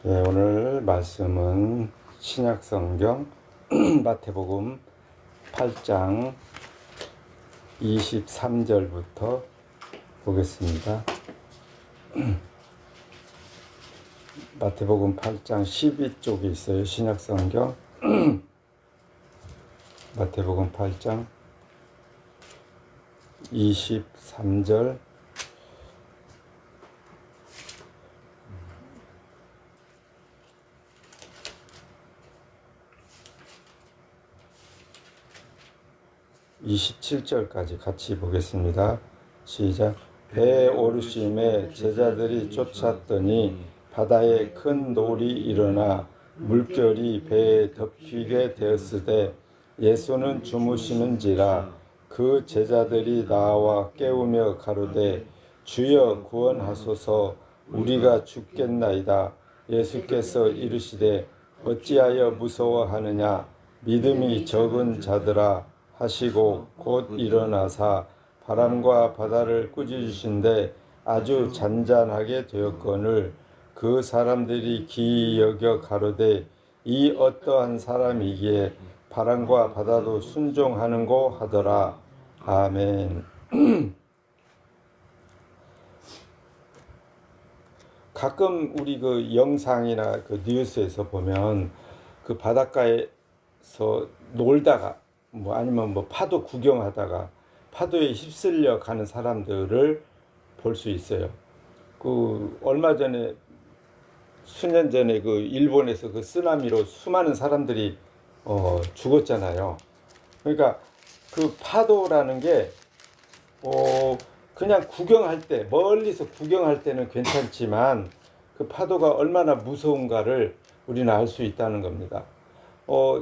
네, 오늘 말씀은 신약성경 마태복음 8장 23절부터 보겠습니다. 마태복음 8장 12쪽에 있어요. 신약성경 마태복음 8장 23절 27절까지 같이 보겠습니다. 시작. 배에 오르심에 제자들이 쫓았더니 바다에 큰 놀이 일어나 물결이 배에 덮이게 되었으되 예수는 주무시는지라. 그 제자들이 나와 깨우며 가로되 주여 구원하소서, 우리가 죽겠나이다. 예수께서 이르시되 어찌하여 무서워하느냐, 믿음이 적은 자들아 하시고 곧 일어나사 바람과 바다를 꾸짖으신데 아주 잔잔하게 되었거늘 그 사람들이 기이 여겨 가로되 이 어떠한 사람이기에 바람과 바다도 순종하는고 하더라. 아멘. 가끔 우리 그 영상이나 그 뉴스에서 보면 그 바닷가에서 놀다가 아니면 파도 구경하다가 파도에 휩쓸려 가는 사람들을 볼 수 있어요. 그 얼마 전에 수년 전에 그 일본에서 그 쓰나미로 수많은 사람들이 죽었잖아요. 그러니까 그 파도라는 게 그냥 구경할 때, 멀리서 구경할 때는 괜찮지만 그 파도가 얼마나 무서운가를 우리는 알 수 있다는 겁니다.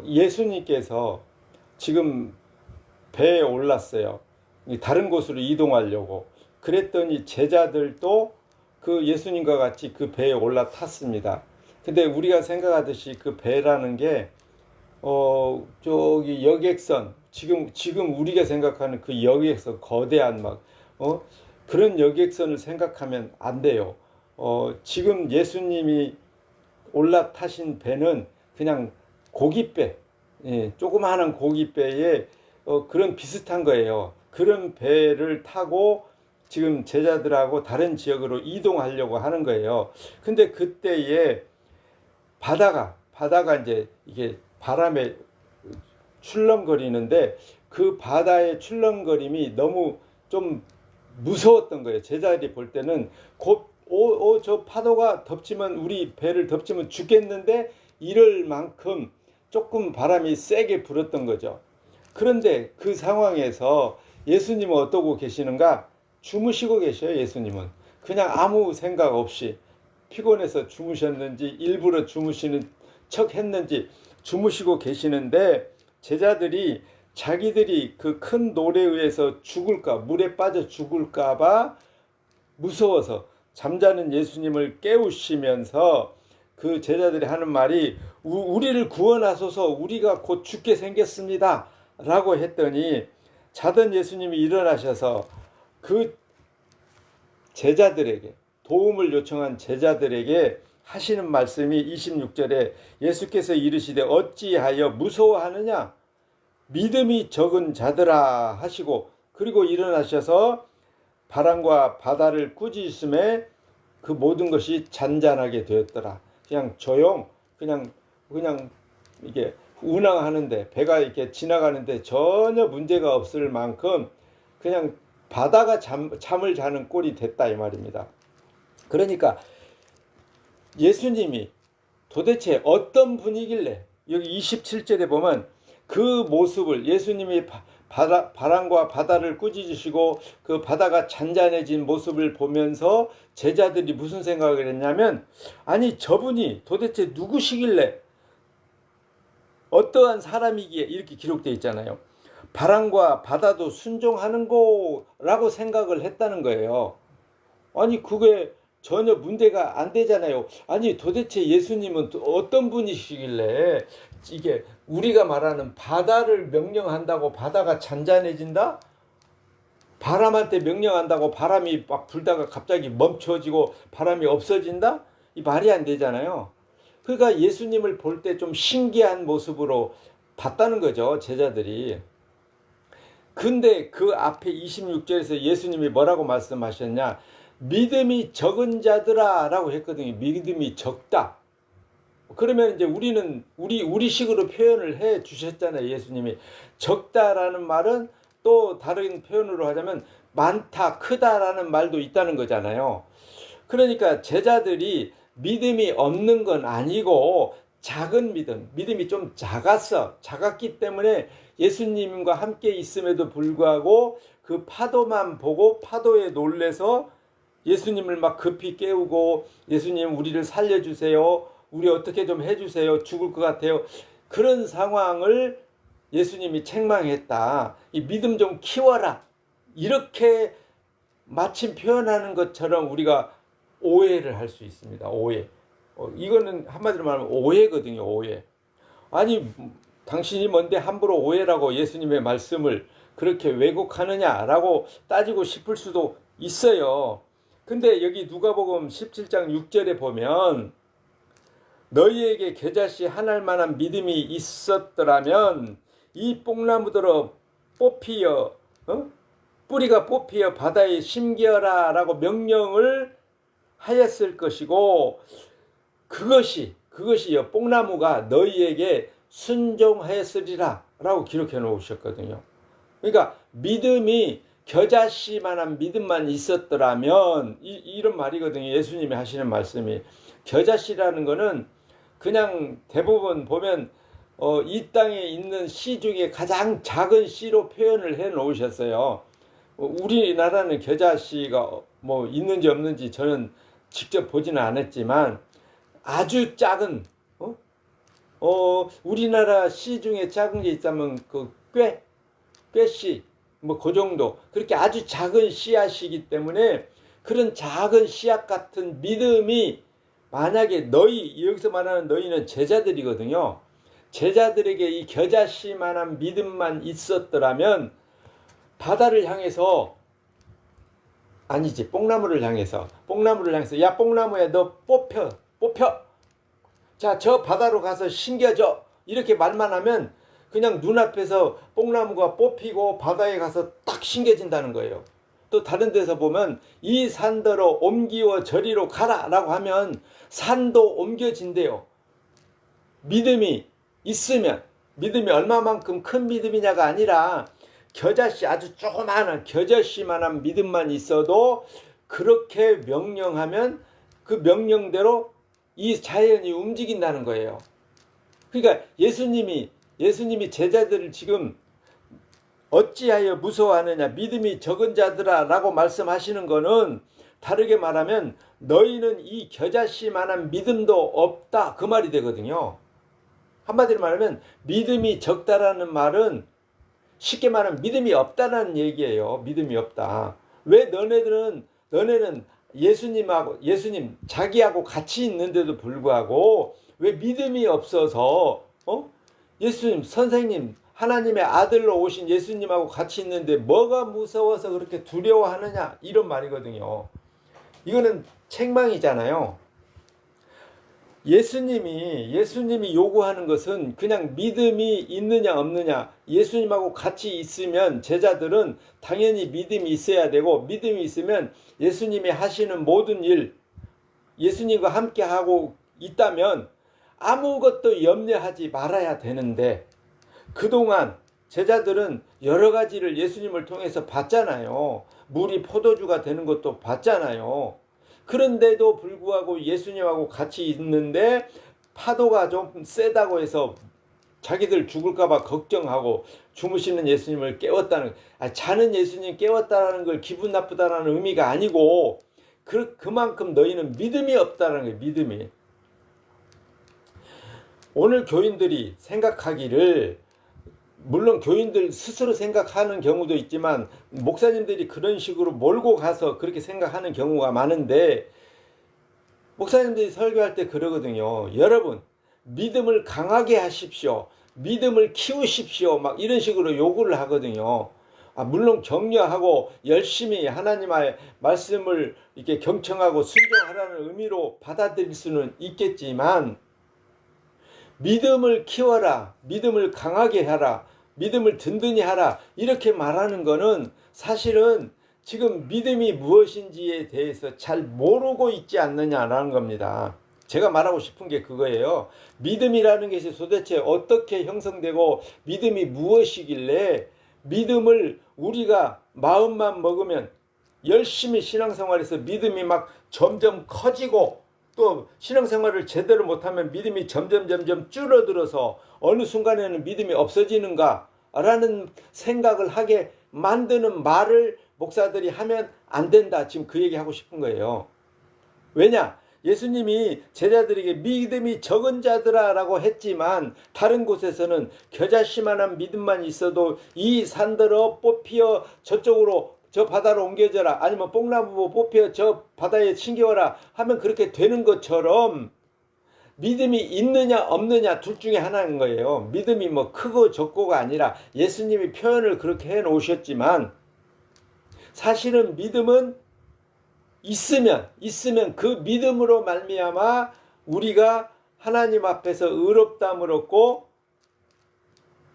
예수님께서 지금 배에 올랐어요. 다른 곳으로 이동하려고. 그랬더니 제자들도 그 예수님과 같이 그 배에 올라탔습니다. 근데 우리가 생각하듯이 그 배라는 게 저기 여객선, 지금 우리가 생각하는 그 여객선, 거대한 그런 여객선을 생각하면 안 돼요. 지금 예수님이 올라타신 배는 그냥 고깃배, 조그마한 고깃배에 그런 비슷한 거예요. 그런 배를 타고 지금 제자들하고 다른 지역으로 이동하려고 하는 거예요. 근데 그때에 바다가 이제 이게 바람에 출렁거리는데 그 바다의 출렁거림이 너무 좀 무서웠던 거예요. 제자들이 볼 때는 저 파도가 덮치면, 우리 배를 덮치면 죽겠는데 이럴 만큼 조금 바람이 세게 불었던 거죠. 그런데 그 상황에서 예수님은 어떠고 계시는가? 주무시고 계셔요. 예수님은 그냥 아무 생각 없이, 피곤해서 주무셨는지 일부러 주무시는 척 했는지 주무시고 계시는데, 제자들이 자기들이 그 큰 노래에 의해서 죽을까, 물에 빠져 죽을까 봐 무서워서 잠자는 예수님을 깨우시면서 그 제자들이 하는 말이 우리를 구원하소서, 우리가 곧 죽게 생겼습니다 라고 했더니, 자던 예수님이 일어나셔서 그 제자들에게, 도움을 요청한 제자들에게 하시는 말씀이 26절에 예수께서 이르시되 어찌하여 무서워하느냐, 믿음이 적은 자들아 하시고, 그리고 일어나셔서 바람과 바다를 꾸짖음에 그 모든 것이 잔잔하게 되었더라. 그냥 그냥 이게 운항하는데, 배가 이렇게 지나가는데 전혀 문제가 없을 만큼 그냥 바다가 잠을 자는 꼴이 됐다 이 말입니다. 그러니까 예수님이 도대체 어떤 분이길래, 여기 27절에 보면 그 모습을, 예수님이 바람과 바다를 꾸짖으시고 그 바다가 잔잔해진 모습을 보면서 제자들이 무슨 생각을 했냐면, 아니 저분이 도대체 누구시길래, 어떠한 사람이기에, 이렇게 기록되어 있잖아요. 바람과 바다도 순종하는 거라고 생각을 했다는 거예요. 아니 그게 전혀 문제가 안 되잖아요. 아니 도대체 예수님은 어떤 분이시길래 이게 우리가 말하는 바다를 명령한다고 바다가 잔잔해진다? 바람한테 명령한다고 바람이 막 불다가 갑자기 멈춰지고 바람이 없어진다? 이 말이 안 되잖아요. 그러니까 예수님을 볼 때 좀 신기한 모습으로 봤다는 거죠, 제자들이. 근데 그 앞에 26절에서 예수님이 뭐라고 말씀하셨냐? 믿음이 적은 자들아 라고 했거든요. 믿음이 적다. 그러면 이제 우리는 우리식으로 표현을 해 주셨잖아요. 예수님이. 적다라는 말은 또 다른 표현으로 하자면 많다, 크다라는 말도 있다는 거잖아요. 그러니까 제자들이 믿음이 없는 건 아니고 작은 믿음이 좀 작았기 때문에 예수님과 함께 있음에도 불구하고 그 파도만 보고 파도에 놀래서 예수님을 막 급히 깨우고, 예수님 우리를 살려주세요, 우리 어떻게 좀 해주세요, 죽을 것 같아요, 그런 상황을 예수님이 책망했다. 이 믿음 좀 키워라, 이렇게 마침 표현하는 것처럼 우리가 오해를 할 수 있습니다. 오해. 이거는 한마디로 말하면 오해거든요. 오해. 아니, 당신이 뭔데 함부로 오해라고 예수님의 말씀을 그렇게 왜곡하느냐라고 따지고 싶을 수도 있어요. 근데 여기 누가복음 17장 6절에 보면 너희에게 겨자씨 하나만한 믿음이 있었더라면 이 뽕나무들어 뽑히어 뿌리가 뽑히어 바다에 심겨라 라고 명령을 하였을 것이고, 그것이요 뽕나무가 너희에게 순종하였으리라 라고 기록해 놓으셨거든요. 그러니까 믿음이 겨자씨만한 믿음만 있었더라면, 이런 말이거든요. 예수님이 하시는 말씀이. 겨자씨라는 거는 그냥 대부분 보면 이 땅에 있는 씨 중에 가장 작은 씨로 표현을 해 놓으셨어요. 우리나라는 겨자씨가 뭐 있는지 없는지 저는 직접 보지는 않았지만 아주 작은 우리나라 씨 중에 작은 게 있다면 그 꾀씨 뭐 그 정도, 그렇게 아주 작은 씨앗이기 때문에 그런 작은 씨앗 같은 믿음이 만약에 여기서 말하는 너희는 제자들이거든요. 제자들에게 이 겨자씨만한 믿음만 있었더라면 바다를 향해서, 아니지, 뽕나무를 향해서 야 뽕나무야 너 뽑혀 자 저 바다로 가서 심겨줘, 이렇게 말만 하면 그냥 눈앞에서 뽕나무가 뽑히고 바다에 가서 딱 심겨진다는 거예요. 또 다른 데서 보면 이 산더러 옮기어 저리로 가라 라고 하면 산도 옮겨진대요. 믿음이 있으면, 믿음이 얼마만큼 큰 믿음이냐가 아니라 겨자씨, 아주 조그마한 겨자씨만한 믿음만 있어도 그렇게 명령하면 그 명령대로 이 자연이 움직인다는 거예요. 그러니까 예수님이 제자들을 지금 어찌하여 무서워하느냐, 믿음이 적은 자들아 라고 말씀하시는 거는 다르게 말하면 너희는 이 겨자씨만한 믿음도 없다, 그 말이 되거든요. 한마디로 말하면 믿음이 적다라는 말은 쉽게 말하면 믿음이 없다는 얘기예요. 믿음이 없다. 왜 너네는 예수님 자기하고 같이 있는데도 불구하고 왜 믿음이 없어서 예수님 선생님 하나님의 아들로 오신 예수님하고 같이 있는데 뭐가 무서워서 그렇게 두려워하느냐, 이런 말이거든요. 이거는 책망이잖아요. 예수님이 요구하는 것은 그냥 믿음이 있느냐 없느냐, 예수님하고 같이 있으면 제자들은 당연히 믿음이 있어야 되고, 믿음이 있으면 예수님이 하시는 모든 일, 예수님과 함께 하고 있다면 아무것도 염려하지 말아야 되는데, 그동안 제자들은 여러 가지를 예수님을 통해서 봤잖아요. 물이 포도주가 되는 것도 봤잖아요. 그런데도 불구하고 예수님하고 같이 있는데 파도가 좀 세다고 해서 자기들 죽을까봐 걱정하고 주무시는 예수님을 깨웠다는, 자는 예수님 깨웠다는 걸 기분 나쁘다는 의미가 아니고 그만큼 너희는 믿음이 없다는 거예요. 믿음이. 오늘 교인들이 생각하기를, 물론 교인들 스스로 생각하는 경우도 있지만 목사님들이 그런 식으로 몰고 가서 그렇게 생각하는 경우가 많은데, 목사님들이 설교할 때 그러거든요. 여러분, 믿음을 강하게 하십시오, 믿음을 키우십시오, 막 이런 식으로 요구를 하거든요. 물론 격려하고 열심히 하나님의 말씀을 이렇게 경청하고 순종하라는 의미로 받아들일 수는 있겠지만, 믿음을 키워라, 믿음을 강하게 하라, 믿음을 든든히 하라, 이렇게 말하는 거는 사실은 지금 믿음이 무엇인지에 대해서 잘 모르고 있지 않느냐라는 겁니다. 제가 말하고 싶은 게 그거예요. 믿음이라는 것이 도대체 어떻게 형성되고 믿음이 무엇이길래 믿음을 우리가 마음만 먹으면 열심히 신앙생활에서 믿음이 막 점점 커지고 또 신앙생활을 제대로 못하면 믿음이 점점 줄어들어서 어느 순간에는 믿음이 없어지는가 라는 생각을 하게 만드는 말을 목사들이 하면 안 된다. 지금 그 얘기 하고 싶은 거예요. 왜냐? 예수님이 제자들에게 믿음이 적은 자들아 라고 했지만 다른 곳에서는 겨자씨만한 믿음만 있어도 이 산들어 뽑히어 저쪽으로 저 바다로 옮겨져라, 아니면 뽕나무 뽑히어 저 바다에 튕겨와라 하면 그렇게 되는 것처럼 믿음이 있느냐 없느냐 둘 중에 하나인 거예요. 믿음이 뭐 크고 적고가 아니라 예수님이 표현을 그렇게 해 놓으셨지만 사실은 믿음은 있으면 그 믿음으로 말미암아 우리가 하나님 앞에서 의롭다함을 얻고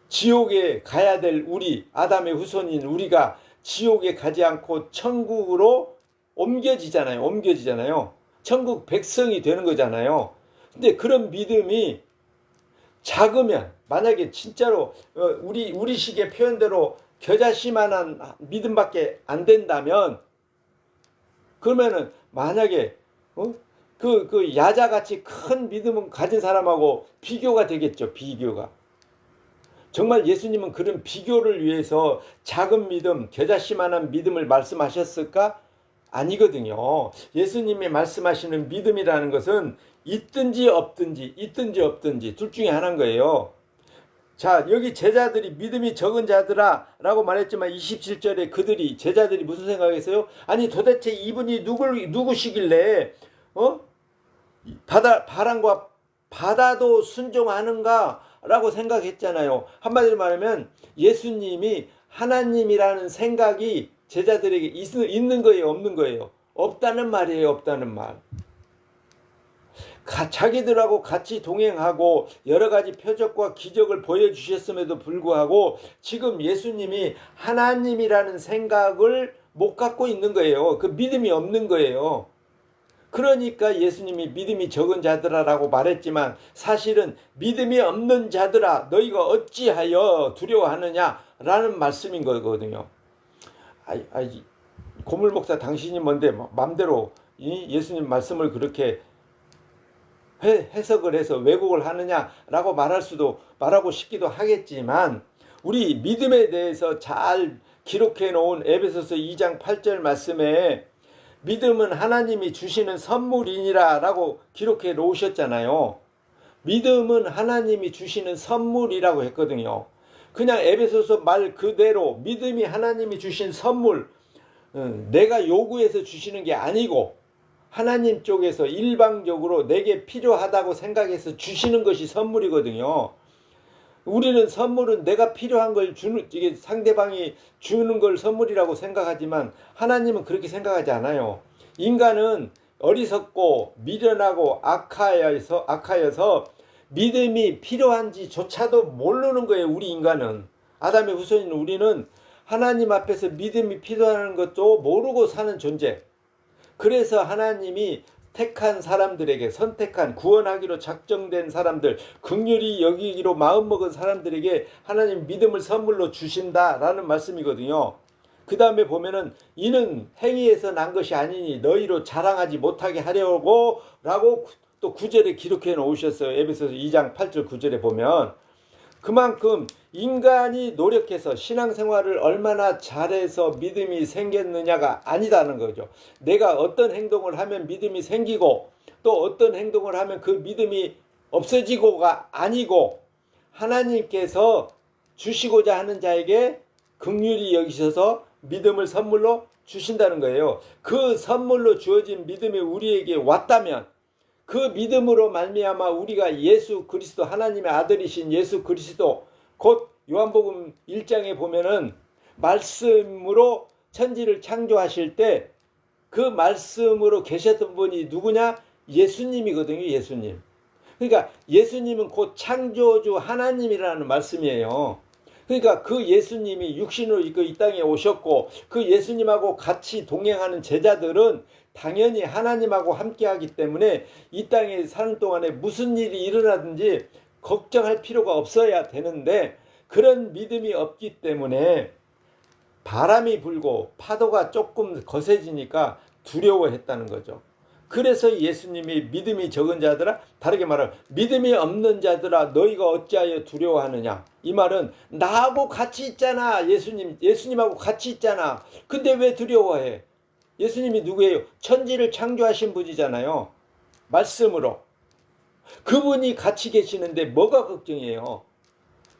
지옥에 가야 될 우리 아담의 후손인 우리가 지옥에 가지 않고 천국으로 옮겨지잖아요. 천국 백성이 되는 거잖아요. 근데 그런 믿음이 작으면, 만약에 진짜로 우리식의 표현대로 겨자씨만한 믿음밖에 안 된다면, 그러면은 만약에 그 야자같이 큰 믿음을 가진 사람하고 비교가 되겠죠. 비교가. 정말 예수님은 그런 비교를 위해서 작은 믿음, 겨자씨만한 믿음을 말씀하셨을까? 아니거든요. 예수님이 말씀하시는 믿음이라는 것은 있든지 없든지 둘 중에 하나인 거예요. 자, 여기 제자들이 믿음이 적은 자들아 라고 말했지만 27절에 제자들이 무슨 생각했어요? 아니 도대체 이분이 누구시길래 바람과 바다도 순종하는가 라고 생각했잖아요. 한마디로 말하면 예수님이 하나님이라는 생각이 제자들에게 있는 거예요, 없는 거예요? 없다는 말이에요. 없다는 말. 자기들하고 같이 동행하고 여러 가지 표적과 기적을 보여주셨음에도 불구하고 지금 예수님이 하나님이라는 생각을 못 갖고 있는 거예요. 그 믿음이 없는 거예요. 그러니까 예수님이 믿음이 적은 자들아라고 말했지만 사실은 믿음이 없는 자들아 너희가 어찌하여 두려워하느냐라는 말씀인 거거든요. 고물 목사 당신이 뭔데 맘대로 예수님 말씀을 그렇게 해석을 해서 왜곡을 하느냐라고 말하고 싶기도 하겠지만 우리 믿음에 대해서 잘 기록해 놓은 에베소서 2장 8절 말씀에 믿음은 하나님이 주시는 선물이니라 라고 기록해 놓으셨잖아요. 믿음은 하나님이 주시는 선물이라고 했거든요. 그냥 에베소서 말 그대로 믿음이 하나님이 주신 선물, 내가 요구해서 주시는 게 아니고 하나님 쪽에서 일방적으로 내게 필요하다고 생각해서 주시는 것이 선물이거든요. 우리는 선물은 내가 필요한 걸 이게 상대방이 주는 걸 선물이라고 생각하지만 하나님은 그렇게 생각하지 않아요. 인간은 어리석고 미련하고 악하여서 믿음이 필요한지조차도 모르는 거예요. 우리 인간은. 아담의 후손인 우리는 하나님 앞에서 믿음이 필요한 것도 모르고 사는 존재. 그래서 하나님이 택한 사람들에게, 선택한 구원하기로 작정된 사람들, 긍휼히 여기기로 마음먹은 사람들에게 하나님 믿음을 선물로 주신다라는 말씀이거든요. 그 다음에 보면은 이는 행위에서 난 것이 아니니 너희로 자랑하지 못하게 하려고 라고 또 9절에 기록해 놓으셨어요. 에베소서 2장 8절 9절에 보면 그만큼 인간이 노력해서 신앙생활을 얼마나 잘해서 믿음이 생겼느냐가 아니다는 거죠. 내가 어떤 행동을 하면 믿음이 생기고 또 어떤 행동을 하면 그 믿음이 없어지고가 아니고 하나님께서 주시고자 하는 자에게 긍휼히 여기셔서 믿음을 선물로 주신다는 거예요. 그 선물로 주어진 믿음이 우리에게 왔다면 그 믿음으로 말미암아 우리가 예수 그리스도 하나님의 아들이신 예수 그리스도 곧 요한복음 1장에 보면은 말씀으로 천지를 창조하실 때 그 말씀으로 계셨던 분이 누구냐? 예수님이거든요. 예수님. 그러니까 예수님은 곧 창조주 하나님이라는 말씀이에요. 그러니까 그 예수님이 육신으로 이 땅에 오셨고 그 예수님하고 같이 동행하는 제자들은 당연히 하나님하고 함께하기 때문에 이 땅에 사는 동안에 무슨 일이 일어나든지 걱정할 필요가 없어야 되는데 그런 믿음이 없기 때문에 바람이 불고 파도가 조금 거세지니까 두려워했다는 거죠. 그래서 예수님이 믿음이 적은 자들아, 다르게 말하면 믿음이 없는 자들아 너희가 어찌하여 두려워하느냐. 이 말은 나하고 같이 있잖아. 예수님하고 같이 있잖아. 근데 왜 두려워해? 예수님이 누구예요? 천지를 창조하신 분이잖아요. 말씀으로. 그분이 같이 계시는데 뭐가 걱정이에요?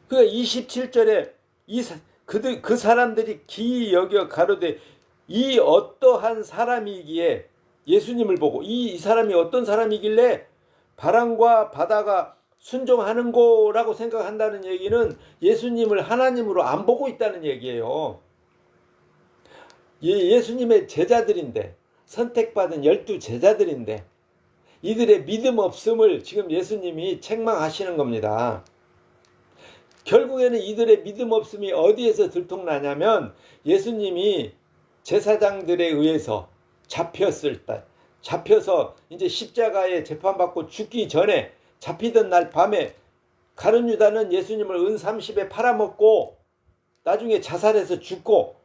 그러니까 27절에 그 사람들이 기이 여겨 가로되 이 어떠한 사람이기에 예수님을 보고 이 사람이 어떤 사람이길래 바람과 바다가 순종하는고라고 생각한다는 얘기는 예수님을 하나님으로 안 보고 있다는 얘기예요. 예수님의 제자들인데 선택받은 12 제자들인데 이들의 믿음 없음을 지금 예수님이 책망하시는 겁니다. 결국에는 이들의 믿음 없음이 어디에서 들통나냐면 예수님이 제사장들에 의해서 잡혀서 이제 십자가에 재판받고 죽기 전에 잡히던 날 밤에 가룟 유다는 예수님을 은 30에 팔아먹고 나중에 자살해서 죽고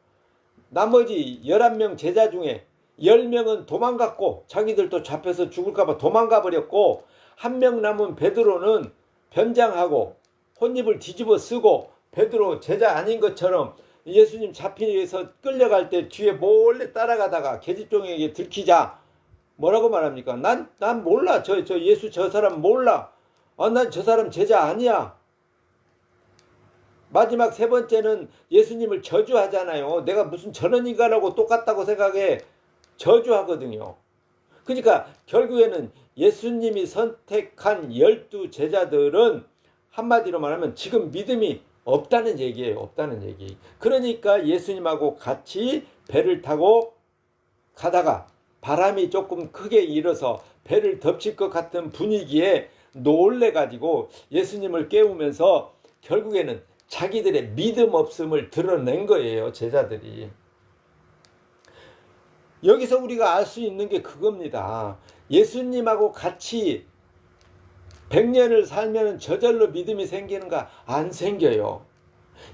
나머지 11명 제자 중에 10명은 도망갔고 자기들도 잡혀서 죽을까봐 도망가 버렸고 한 명 남은 베드로는 변장하고 혼입을 뒤집어 쓰고 베드로 제자 아닌 것처럼 예수님 잡히기 위해서 끌려갈 때 뒤에 몰래 따라가다가 계집종에게 들키자 뭐라고 말합니까? 난 몰라. 저 예수 저 사람 몰라. 난 저 사람 제자 아니야. 마지막 세 번째는 예수님을 저주하잖아요. 내가 무슨 저런 인간하고 똑같다고 생각해. 저주하거든요. 그러니까 결국에는 예수님이 선택한 12 제자들은 한마디로 말하면 지금 믿음이 없다는 얘기예요. 없다는 얘기. 그러니까 예수님하고 같이 배를 타고 가다가 바람이 조금 크게 일어서 배를 덮칠 것 같은 분위기에 놀래가지고 예수님을 깨우면서 결국에는 자기들의 믿음 없음을 드러낸 거예요. 제자들이. 여기서 우리가 알 수 있는 게 그겁니다. 예수님하고 같이 100년을 살면 저절로 믿음이 생기는가? 안 생겨요.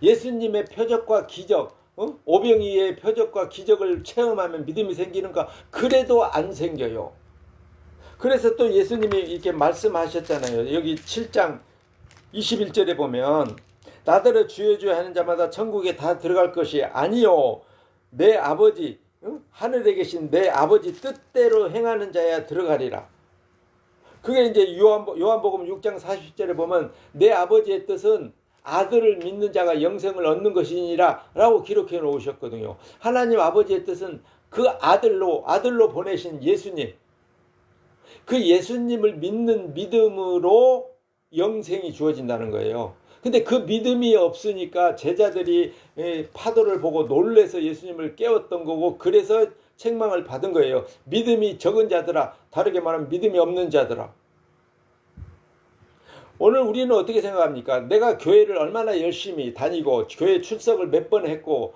예수님의 표적과 기적, 오병이의 표적과 기적을 체험하면 믿음이 생기는가? 그래도 안 생겨요. 그래서 또 예수님이 이렇게 말씀하셨잖아요. 여기 7장 21절에 보면 나더러 주여 주여 하는 자마다 천국에 다 들어갈 것이 아니요 내 아버지 하늘에 계신 내 아버지 뜻대로 행하는 자야 들어가리라. 그게 이제 요한복음 6장 40절에 보면 내 아버지의 뜻은 아들을 믿는 자가 영생을 얻는 것이니라 라고 기록해 놓으셨거든요. 하나님 아버지의 뜻은 그 아들로 보내신 예수님, 그 예수님을 믿는 믿음으로 영생이 주어진다는 거예요. 근데 그 믿음이 없으니까 제자들이 파도를 보고 놀래서 예수님을 깨웠던 거고 그래서 책망을 받은 거예요. 믿음이 적은 자들아, 다르게 말하면 믿음이 없는 자들아. 오늘 우리는 어떻게 생각합니까? 내가 교회를 얼마나 열심히 다니고 교회 출석을 몇 번 했고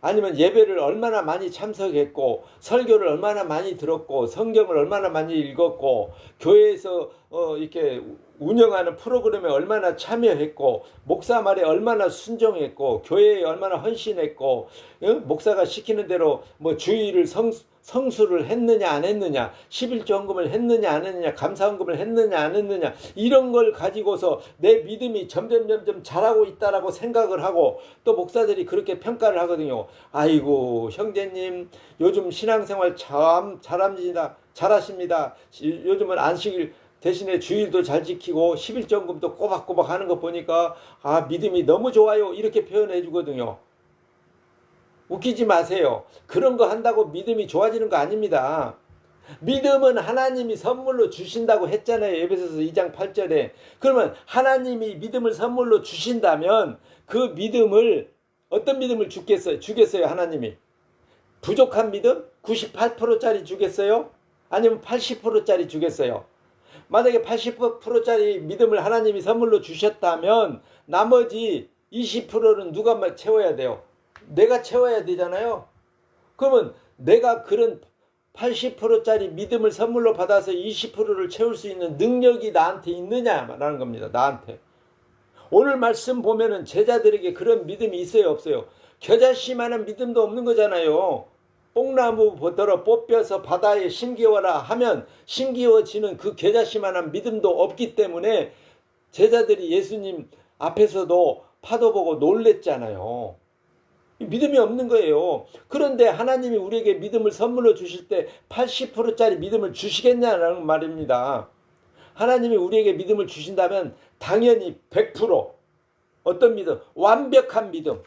아니면 예배를 얼마나 많이 참석했고 설교를 얼마나 많이 들었고 성경을 얼마나 많이 읽었고 교회에서 이렇게 운영하는 프로그램에 얼마나 참여했고 목사 말에 얼마나 순종했고 교회에 얼마나 헌신했고 목사가 시키는 대로 뭐 주일을 성수를 했느냐 안 했느냐 11조 헌금을 했느냐 안 했느냐 감사헌금을 했느냐 안 했느냐 이런 걸 가지고서 내 믿음이 점점 자라고 있다라고 생각을 하고 또 목사들이 그렇게 평가를 하거든요. 아이고 형제님 요즘 신앙생활 참 잘하십니다. 요즘은 안식일 대신에 주일도 잘 지키고 11조 헌금도 꼬박꼬박 하는 거 보니까 믿음이 너무 좋아요 이렇게 표현해 주거든요. 웃기지 마세요. 그런 거 한다고 믿음이 좋아지는 거 아닙니다. 믿음은 하나님이 선물로 주신다고 했잖아요. 에베소서 2장 8절에. 그러면 하나님이 믿음을 선물로 주신다면 그 믿음을 어떤 믿음을 주겠어요 하나님이? 부족한 믿음? 98%짜리 주겠어요? 아니면 80%짜리 주겠어요? 만약에 80%짜리 믿음을 하나님이 선물로 주셨다면 나머지 20%는 누가 채워야 돼요? 내가 채워야 되잖아요. 그러면 내가 그런 80%짜리 믿음을 선물로 받아서 20%를 채울 수 있는 능력이 나한테 있느냐라는 겁니다. 나한테. 오늘 말씀 보면은 제자들에게 그런 믿음이 있어요, 없어요? 겨자씨만한 믿음도 없는 거잖아요. 뽕나무 보더러 뽑혀서 바다에 심기워라 하면 심기워지는 그 겨자씨만한 믿음도 없기 때문에 제자들이 예수님 앞에서도 파도 보고 놀랬잖아요. 믿음이 없는 거예요. 그런데 하나님이 우리에게 믿음을 선물로 주실 때 80%짜리 믿음을 주시겠냐는 말입니다. 하나님이 우리에게 믿음을 주신다면 당연히 100% 어떤 믿음? 완벽한 믿음.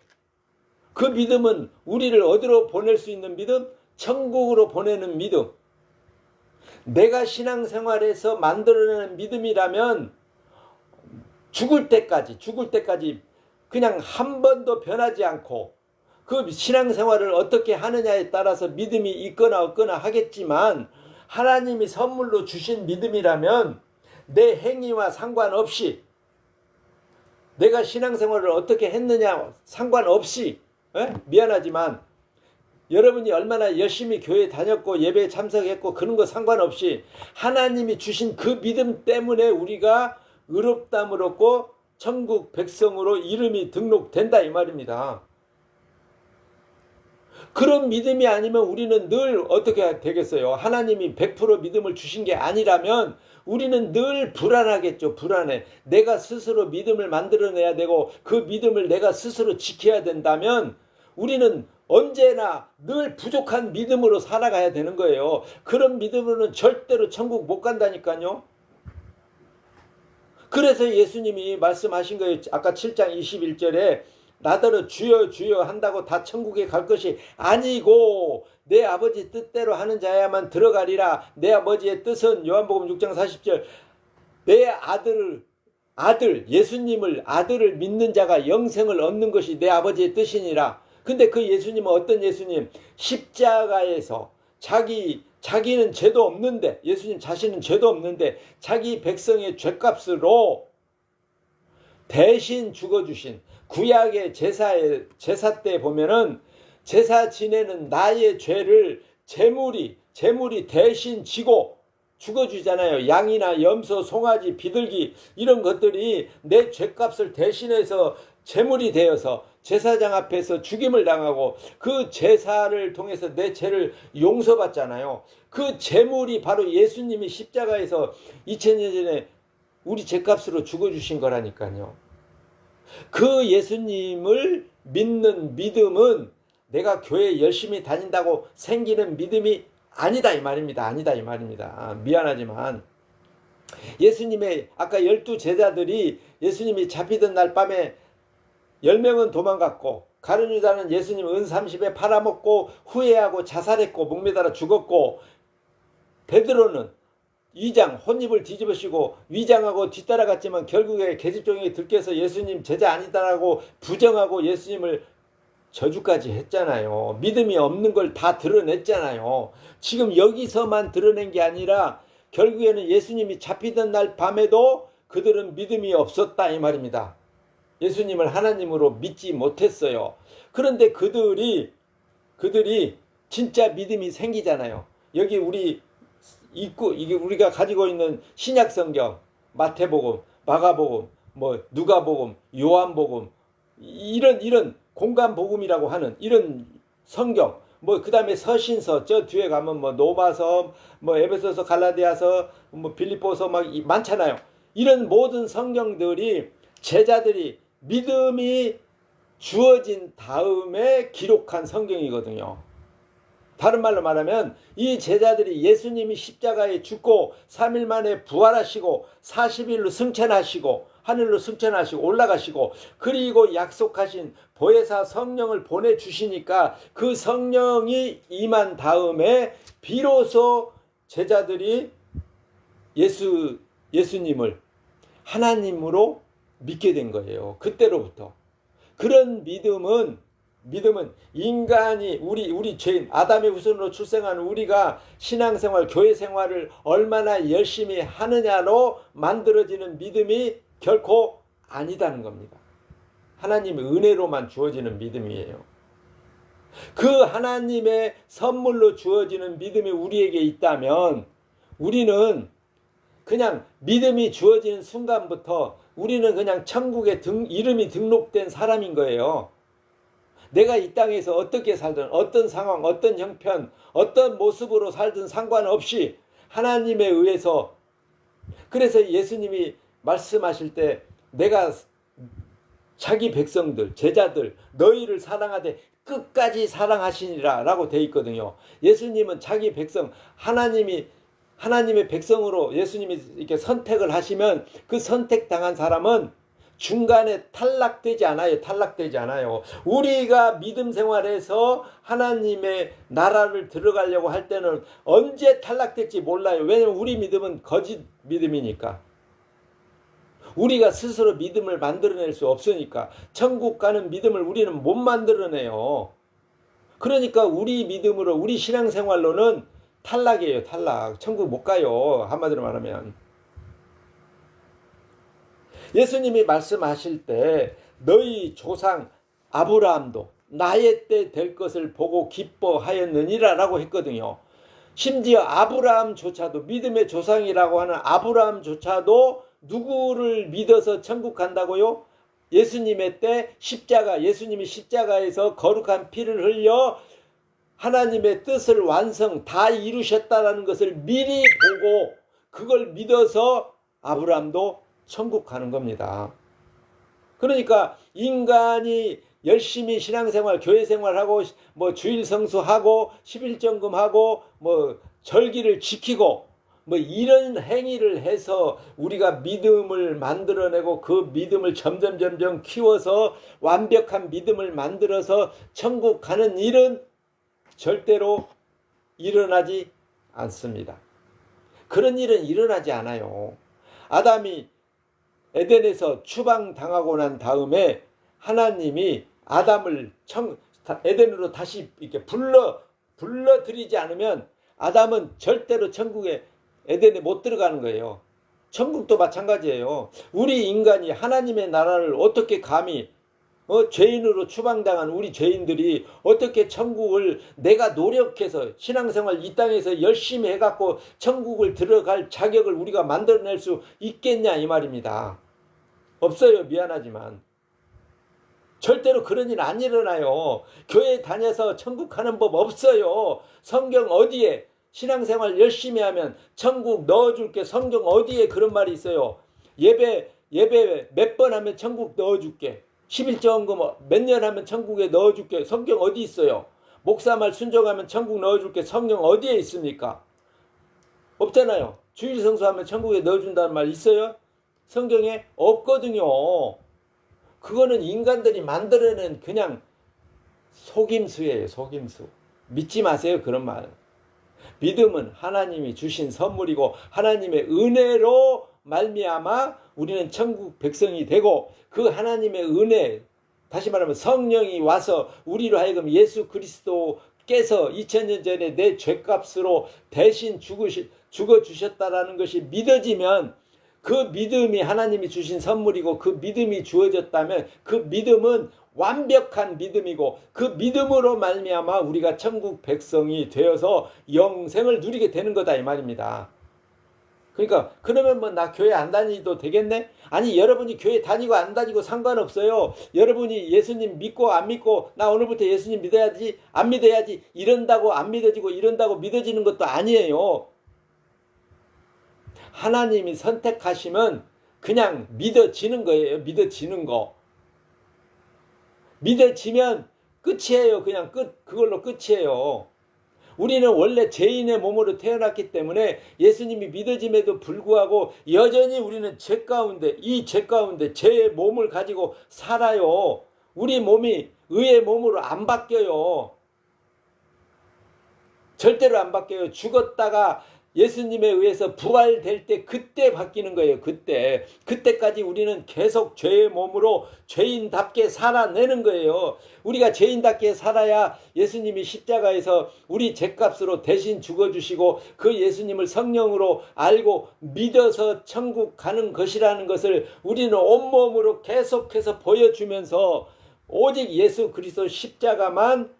그 믿음은 우리를 어디로 보낼 수 있는 믿음? 천국으로 보내는 믿음. 내가 신앙생활에서 만들어내는 믿음이라면 죽을 때까지 그냥 한 번도 변하지 않고 그 신앙생활을 어떻게 하느냐에 따라서 믿음이 있거나 없거나 하겠지만 하나님이 선물로 주신 믿음이라면 내 행위와 상관없이 내가 신앙생활을 어떻게 했느냐 상관없이 미안하지만 여러분이 얼마나 열심히 교회 다녔고 예배에 참석했고 그런 거 상관없이 하나님이 주신 그 믿음 때문에 우리가 의롭다함을 얻고 천국 백성으로 이름이 등록된다 이 말입니다. 그런 믿음이 아니면 우리는 늘 어떻게 되겠어요? 하나님이 100% 믿음을 주신 게 아니라면 우리는 늘 불안하겠죠. 불안해. 내가 스스로 믿음을 만들어내야 되고 그 믿음을 내가 스스로 지켜야 된다면 우리는 언제나 늘 부족한 믿음으로 살아가야 되는 거예요. 그런 믿음으로는 절대로 천국 못 간다니까요. 그래서 예수님이 말씀하신 거예요. 아까 7장 21절에 나더러 주여 주여 한다고 다 천국에 갈 것이 아니고 내 아버지 뜻대로 하는 자야만 들어가리라. 내 아버지의 뜻은 요한복음 6장 40절 내 예수님을 아들을 믿는 자가 영생을 얻는 것이 내 아버지의 뜻이니라. 근데 그 예수님은 어떤 예수님? 십자가에서 자기는 죄도 없는데 예수님 자신은 죄도 없는데 자기 백성의 죄값으로 대신 죽어주신 구약의 제사 때 보면은 제사 지내는 나의 죄를 제물이 대신 지고 죽어주잖아요. 양이나 염소, 송아지, 비둘기 이런 것들이 내 죄값을 대신해서 제물이 되어서 제사장 앞에서 죽임을 당하고 그 제사를 통해서 내 죄를 용서받잖아요. 그 제물이 바로 예수님이 십자가에서 2000년 전에 우리 죄값으로 죽어주신 거라니까요. 그 예수님을 믿는 믿음은 내가 교회 열심히 다닌다고 생기는 믿음이 아니다 이 말입니다. 아니다 이 말입니다. 미안하지만 예수님의 아까 12제자들이 예수님이 잡히던 날 밤에 10명은 도망갔고 가룟 유다는 예수님 은 30에 팔아먹고 후회하고 자살했고 목매달아 죽었고 베드로는 위장 혼입을 뒤집으시고 위장하고 뒤따라갔지만 결국에 계집종에게 들켜서 예수님 제자 아니다라고 부정하고 예수님을 저주까지 했잖아요. 믿음이 없는 걸 다 드러냈잖아요. 지금 여기서만 드러낸 게 아니라 결국에는 예수님이 잡히던 날 밤에도 그들은 믿음이 없었다 이 말입니다. 예수님을 하나님으로 믿지 못했어요. 그런데 그들이 진짜 믿음이 생기잖아요. 여기 이게 우리가 가지고 있는 신약 성경, 마태복음, 마가복음, 누가복음, 요한복음 이런 공간 복음이라고 하는 이런 성경, 그다음에 서신서 저 뒤에 가면 노마서, 에베소서, 갈라디아서, 빌립보서 많잖아요. 이런 모든 성경들이 제자들이 믿음이 주어진 다음에 기록한 성경이거든요. 다른 말로 말하면 이 제자들이 예수님이 십자가에 죽고 3일 만에 부활하시고 40일로 승천하시고 하늘로 승천하시고 올라가시고 그리고 약속하신 보혜사 성령을 보내주시니까 그 성령이 임한 다음에 비로소 제자들이 예수님을 하나님으로 믿게 된 거예요. 그때로부터. 그런 믿음은 믿음은 인간이 우리 죄인 아담의 후손으로 출생한 우리가 신앙생활, 교회 생활을 얼마나 열심히 하느냐로 만들어지는 믿음이 결코 아니다는 겁니다. 하나님의 은혜로만 주어지는 믿음이에요. 그 하나님의 선물로 주어지는 믿음이 우리에게 있다면 우리는 그냥 믿음이 주어지는 순간부터 우리는 그냥 천국에 이름이 등록된 사람인 거예요. 내가 이 땅에서 어떻게 살든 어떤 상황, 어떤 형편, 어떤 모습으로 살든 상관없이 하나님에 의해서, 그래서 예수님이 말씀하실 때 내가 자기 백성들, 제자들 너희를 사랑하되 끝까지 사랑하시니라 라고 되어 있거든요. 예수님은 자기 백성, 하나님의 백성으로 예수님이 이렇게 선택을 하시면 그 선택당한 사람은 중간에 탈락되지 않아요. 우리가 믿음 생활에서 하나님의 나라를 들어가려고 할 때는 언제 탈락될지 몰라요. 왜냐하면 우리 믿음은 거짓 믿음이니까. 우리가 스스로 믿음을 만들어낼 수 없으니까. 천국 가는 믿음을 우리는 못 만들어내요. 그러니까 우리 믿음으로, 우리 신앙생활로는 탈락이에요. 탈락. 천국 못 가요. 한마디로 말하면. 예수님이 말씀하실 때 너희 조상 아브라함도 나의 때 될 것을 보고 기뻐하였느니라 라고 했거든요. 심지어 아브라함조차도, 믿음의 조상이라고 하는 아브라함조차도 누구를 믿어서 천국 간다고요? 예수님의 때 예수님이 십자가에서 거룩한 피를 흘려 하나님의 뜻을 완성 다 이루셨다라는 것을 미리 보고 그걸 믿어서 아브라함도 천국 가는 겁니다. 그러니까 인간이 열심히 신앙생활, 교회생활하고 뭐 주일 성수하고 11정금하고 뭐 절기를 지키고 뭐 이런 행위를 해서 우리가 믿음을 만들어내고 그 믿음을 점점 키워서 완벽한 믿음을 만들어서 천국 가는 일은 절대로 일어나지 않습니다. 그런 일은 일어나지 않아요. 아담이 에덴에서 추방당하고 난 다음에 하나님이 아담을 에덴으로 다시 이렇게 불러들이지 않으면 아담은 절대로 천국에, 에덴에 못 들어가는 거예요. 천국도 마찬가지예요. 우리 인간이 하나님의 나라를 어떻게 감히 죄인으로 추방당한 우리 죄인들이 어떻게 천국을 내가 노력해서 신앙생활 이 땅에서 열심히 해갖고 천국을 들어갈 자격을 우리가 만들어낼 수 있겠냐 이 말입니다. 없어요. 미안하지만. 절대로 그런 일 안 일어나요. 교회 다녀서 천국 가는 법 없어요. 성경 어디에 신앙생활 열심히 하면 천국 넣어줄게. 성경 어디에 그런 말이 있어요. 예배 몇 번 하면 천국 넣어줄게. 11조헌금 몇 년 하면 천국에 넣어줄게. 성경 어디 있어요? 목사 말 순종하면 천국 넣어줄게. 성경 어디에 있습니까? 없잖아요. 주일 성수하면 천국에 넣어준다는 말 있어요? 성경에 없거든요. 그거는 인간들이 만들어낸 그냥 속임수예요. 속임수. 믿지 마세요. 그런 말. 믿음은 하나님이 주신 선물이고 하나님의 은혜로 말미암아 우리는 천국 백성이 되고 그 하나님의 은혜, 다시 말하면 성령이 와서 우리로 하여금 예수 그리스도께서 2000년 전에 내 죄값으로 대신 죽어주셨다라는 것이 믿어지면 그 믿음이 하나님이 주신 선물이고 그 믿음이 주어졌다면 그 믿음은 완벽한 믿음이고 그 믿음으로 말미암아 우리가 천국 백성이 되어서 영생을 누리게 되는 거다 이 말입니다. 그러니까 그러면 뭐 나 교회 안 다니도 되겠네? 아니 여러분이 교회 다니고 안 다니고 상관없어요. 여러분이 예수님 믿고 안 믿고 나 오늘부터 예수님 믿어야지 안 믿어야지 이런다고 안 믿어지고 이런다고 믿어지는 것도 아니에요. 하나님이 선택하시면 그냥 믿어지는 거예요. 믿어지는 거. 믿어지면 끝이에요. 그냥 그걸로 끝이에요. 우리는 원래 죄인의 몸으로 태어났기 때문에 예수님이 믿어짐에도 불구하고 여전히 우리는 죄 가운데 죄의 몸을 가지고 살아요. 우리 몸이 의의 몸으로 안 바뀌어요. 절대로 안 바뀌어요. 죽었다가 예수님에 의해서 부활될 때 그때 바뀌는 거예요. 그때까지 우리는 계속 죄의 몸으로 죄인답게 살아내는 거예요. 우리가 죄인답게 살아야 예수님이 십자가에서 우리 죄값으로 대신 죽어주시고 그 예수님을 성령으로 알고 믿어서 천국 가는 것이라는 것을 우리는 온몸으로 계속해서 보여주면서 오직 예수 그리스도 십자가만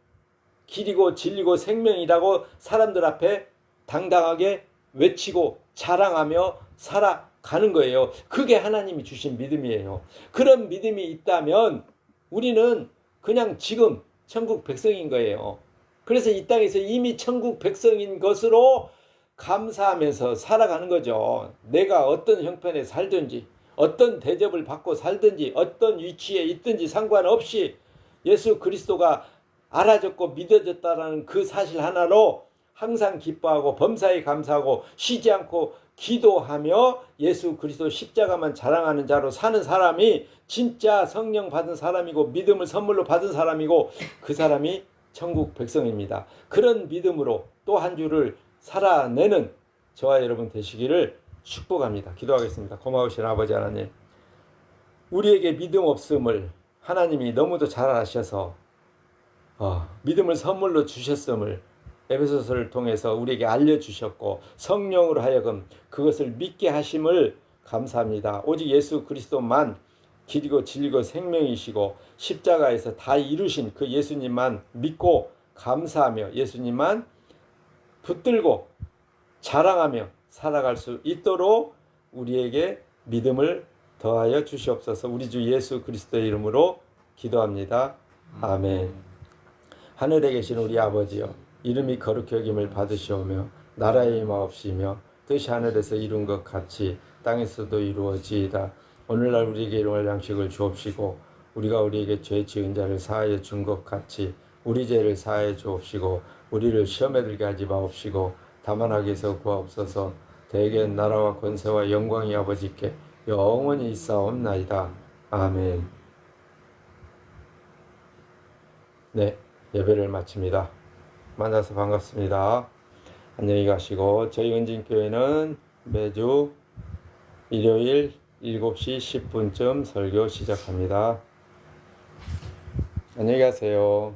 길이고 진리고 생명이라고 사람들 앞에 당당하게 외치고 자랑하며 살아가는 거예요. 그게 하나님이 주신 믿음이에요. 그런 믿음이 있다면 우리는 그냥 지금 천국 백성인 거예요. 그래서 이 땅에서 이미 천국 백성인 것으로 감사하면서 살아가는 거죠. 내가 어떤 형편에 살든지 어떤 대접을 받고 살든지 어떤 위치에 있든지 상관없이 예수 그리스도가 알아졌고 믿어졌다라는 그 사실 하나로 항상 기뻐하고 범사에 감사하고 쉬지 않고 기도하며 예수 그리스도 십자가만 자랑하는 자로 사는 사람이 진짜 성령 받은 사람이고 믿음을 선물로 받은 사람이고 그 사람이 천국 백성입니다. 그런 믿음으로 또 한 주를 살아내는 저와 여러분 되시기를 축복합니다. 기도하겠습니다. 고마우신 아버지 하나님, 우리에게 믿음 없음을 하나님이 너무도 잘 아셔서 믿음을 선물로 주셨음을 에베소서를 통해서 우리에게 알려주셨고 성령으로 하여금 그것을 믿게 하심을 감사합니다. 오직 예수 그리스도만 길이고 진리고 생명이시고 십자가에서 다 이루신 그 예수님만 믿고 감사하며 예수님만 붙들고 자랑하며 살아갈 수 있도록 우리에게 믿음을 더하여 주시옵소서. 우리 주 예수 그리스도의 이름으로 기도합니다. 아멘. 하늘에 계신 우리 아버지여, 이름이 거룩히 여김을 받으시오며 나라의 임하옵시며 뜻이 하늘에서 이룬 것 같이 땅에서도 이루어지이다. 오늘날 우리에게 일용할 양식을 주옵시고 우리가 우리에게 죄 지은 자를 사하여 준 것 같이 우리 죄를 사하여 주옵시고 우리를 시험에 들게 하지 마옵시고 다만 악에서 구하옵소서. 대개 나라와 권세와 영광이 아버지께 영원히 있사옵나이다. 아멘. 네, 예배를 마칩니다. 만나서 반갑습니다. 안녕히 가시고 저희 은진교회는 매주 일요일 7시 10분쯤 설교 시작합니다. 안녕히 가세요.